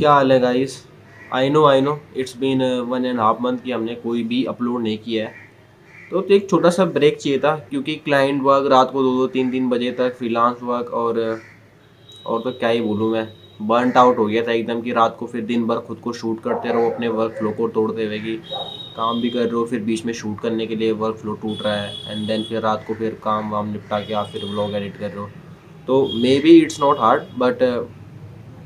क्या हाल है guys. I know it's been 1.5 month कि हमने कोई भी अपलोड नहीं किया है। तो एक छोटा सा ब्रेक चाहिए था क्योंकि क्लाइंट वर्क रात को 2-2 3-3 बजे तक, फ्रीलांस वर्क और तो क्या ही बोलूँ मैं। बर्नट आउट हो गया था एकदम कि रात को फिर दिन भर खुद को शूट करते रहो अपने वर्क फ्लो को तोड़ते हुए कि काम भी कर रहे हो, फिर बीच में शूट करने के लिए वर्क फ्लो टूट रहा है, एंड देन फिर रात को फिर काम वाम निपटा के आप फिर व्लॉग एडिट कर रहे हो। तो may be it's not hard but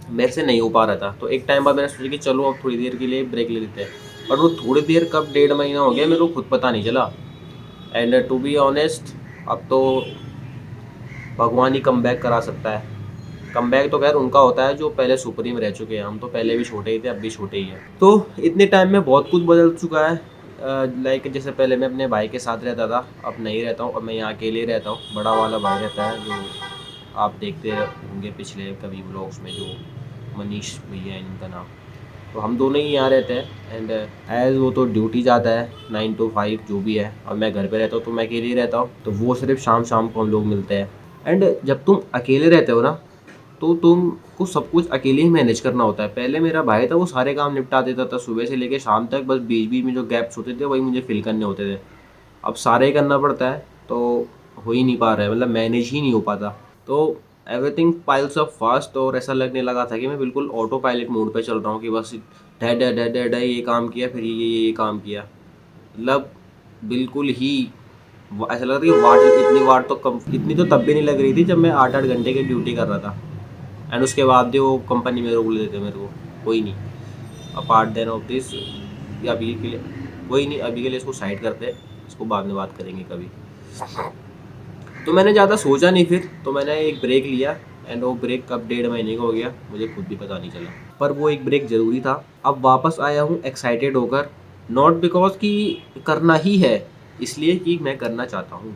मेरे से नहीं हो पा रहा था। तो एक टाइम बाद मैंने सोचा कि चलो अब थोड़ी देर के लिए ब्रेक ले लेते हैं। बट वो थोड़ी देर कब 1.5 महीना हो गया मेरे को खुद पता नहीं चला। एंड टू बी ऑनेस्ट, अब तो भगवान ही कम बैक करा सकता है। कम बैक तो खैर उनका होता है जो पहले सुप्रीम रह चुके हैं। हम तो पहले भी छोटे ही थे, अब भी छोटे ही हैं। तो इतने टाइम में बहुत कुछ बदल चुका है। लाइक जैसे पहले मैं अपने भाई के साथ रहता था, अब नहीं रहता हूँ। अब मैं यहाँ अकेले ही रहता हूँ। बड़ा वाला भाई रहता है जो आप देखते होंगे पिछले कभी व्लॉग्स में, जो मनीष भैया है इनका नाम। तो हम दोनों ही यहाँ रहते हैं। एंड एज वो तो ड्यूटी जाता है 9 to 5 जो भी है, और मैं घर पे रहता हूँ तो मैं अकेले ही रहता हूँ। तो वो सिर्फ शाम शाम को हम लोग मिलते हैं। एंड जब तुम अकेले रहते हो ना, तो तुमको सब कुछ अकेले ही मैनेज करना होता है। पहले मेरा भाई था, वो सारे काम निपटा देता था सुबह से लेकर शाम तक। बस बीच बीच में जो गैप्स होते थे वही मुझे फिल करने होते थे। अब सारे ही करना पड़ता है तो हो ही नहीं पा रहा है, मतलब मैनेज ही नहीं हो पाता। तो एवरीथिंग पाइल्स अप फास्ट, और ऐसा लगने लगा था कि मैं बिल्कुल ऑटो पायलट मोड पे चल रहा हूँ कि बस डै डै डै डै डै ये काम किया, फिर ये काम किया। मतलब बिल्कुल ही ऐसा लग रहा था कि वाट इतनी वाट तो कम, इतनी तो तब भी नहीं लग रही थी जब मैं 8-8 घंटे की ड्यूटी कर रहा था। एंड उसके बाद भी वो कंपनी में रोक लेते मेरे को। कोई नहीं, अपार्ट देन ऑफ दिस, या अभी के लिए कोई नहीं, अभी के लिए इसको साइड करते हैं, इसको बाद में बात करेंगे कभी। तो मैंने ज़्यादा सोचा नहीं, फिर तो मैंने एक ब्रेक लिया। एंड वो ब्रेक कब 1.5 महीने का हो गया मुझे खुद भी पता नहीं चला, पर वो एक ब्रेक ज़रूरी था। अब वापस आया हूँ एक्साइटेड होकर, नॉट बिकॉज कि करना ही है, इसलिए कि मैं करना चाहता हूँ।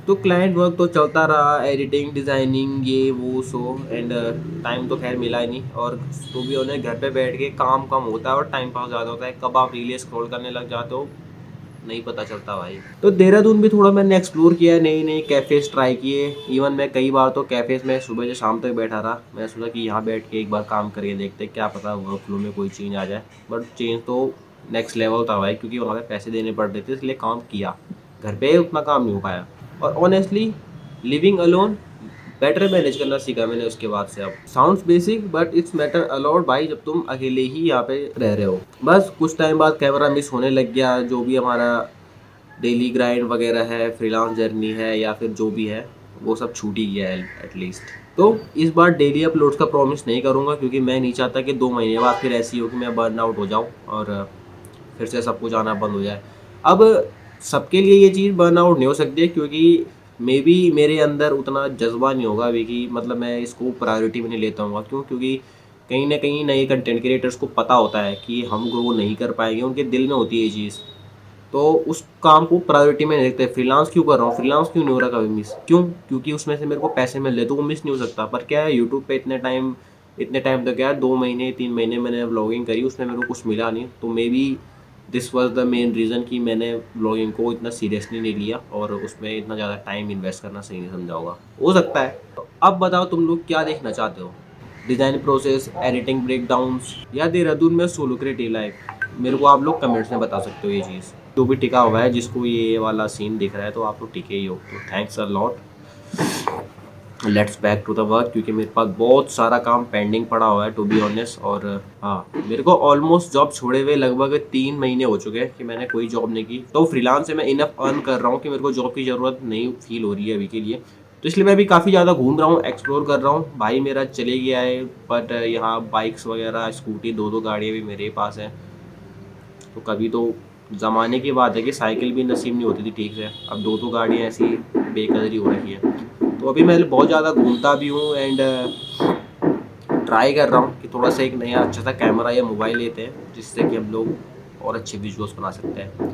तो क्लाइंट वर्क तो चलता रहा, एडिटिंग डिज़ाइनिंग ये वो सो। एंड टाइम तो खैर मिला ही नहीं। और तो भी उन्हें घर पे बैठ के काम कम होता है और टाइम पास ज़्यादा होता है। कब आप रीलें स्क्रॉल करने लग जाते हो नहीं पता चलता भाई। तो देहरादून भी थोड़ा मैंने एक्सप्लोर किया, नई नई कैफ़ेज़ ट्राई किए। इवन मैं कई बार तो कैफ़ेज़ में सुबह से शाम तक बैठा रहा। मैंने सोचा कि यहाँ बैठ के एक बार काम करके देखते, क्या पता वर्क फ्लो में कोई चेंज आ जाए। बट चेंज तो नेक्स्ट लेवल था भाई, क्योंकि वहाँ पे पैसे देने पड़ रहे थे, इसलिए काम किया। घर पे उतना काम नहीं हो पाया। और honestly living alone better manage करना सीखा मैंने उसके बाद से। अब sounds basic but it's matter a lot भाई, जब तुम अकेले ही यहाँ पे रह रहे हो। बस कुछ टाइम बाद कैमरा मिस होने लग गया। जो भी हमारा डेली ग्राइंड वगैरह है, फ्रीलांस जर्नी है, या फिर जो भी है, वो सब छूट ही गया है एटलीस्ट। तो इस बार डेली अपलोड्स का प्रॉमिस नहीं करूँगा, क्योंकि मैं नहीं चाहता कि 2 महीने बाद फिर ऐसी हो कि मैं बर्न आउट हो जाऊँ और फिर से सब कुछ आना बंद हो जाए। अब सबके लिए ये चीज़ बर्न आउट नहीं हो सकती है, क्योंकि मे बी मेरे अंदर उतना जज्बा नहीं होगा अभी कि मतलब मैं इसको प्रायोरिटी में नहीं लेता हूँ। क्यों? क्योंकि कहीं ना कहीं नए कंटेंट क्रिएटर्स को पता होता है कि हम ग्रो नहीं कर पाएंगे, उनके दिल में होती है ये चीज़। तो उस काम को प्रायोरिटी में नहीं रखते। फ्रीलांस क्यों कर रहा हूँ, फ्रीलांस क्यों नहीं हो रहा कभी मिस, क्यों? क्योंकि उसमें से मेरे को पैसे मिल रहे, तो वो मिस नहीं हो सकता। पर क्या है, यूट्यूब पे इतने टाइम तक क्या है, 2 महीने 3 महीने मैंने व्लॉगिंग करी, उसमें मेरे को कुछ मिला नहीं। तो may be this was the main reason कि मैंने व्लॉगिंग को इतना सीरियसली नहीं लिया और उसमें इतना ज़्यादा टाइम इन्वेस्ट करना सही नहीं समझा होगा, हो सकता है। तो अब बताओ तुम लोग क्या देखना चाहते हो, डिज़ाइन प्रोसेस, एडिटिंग ब्रेकडाउन्स, या देहरादून में सोलो क्रिएटिव लाइफ? मेरे को आप लोग कमेंट्स में बता सकते हो ये चीज़। जो भी टिका हुआ है, जिसको ये वाला सीन दिख रहा है, तो आप लोग टिके ही हो, तो thanks a lot. Let's back to the work, क्योंकि मेरे पास बहुत सारा काम पेंडिंग पड़ा हुआ है टू बी ऑनेस्ट। और हाँ, मेरे को ऑलमोस्ट जॉब छोड़े हुए लगभग 3 महीने हो चुके हैं कि मैंने कोई जॉब नहीं की। तो फ्रीलांस से मैं इनफ अर्न कर रहा हूँ कि मेरे को जॉब की ज़रूरत नहीं फील हो रही है अभी के लिए। तो इसलिए मैं अभी काफ़ी ज़्यादा घूम रहा हूँ, एक्सप्लोर कर रहा हूँ। भाई मेरा चले गया है, बट यहाँ बाइक्स वगैरह, स्कूटी, दो दो गाड़ियाँ भी मेरे पास हैं। तो कभी तो ज़माने की बात है कि साइकिल भी नसीब नहीं होती थी ठीक से, अब दो दो गाड़ियाँ ऐसी बेकदरी हो रखी है। तो अभी मैं बहुत ज़्यादा घूमता भी हूँ। एंड ट्राई कर रहा हूँ कि थोड़ा सा एक नया अच्छा सा कैमरा या मोबाइल लेते हैं, जिससे कि हम लोग और अच्छे विजुअल्स बना सकते हैं।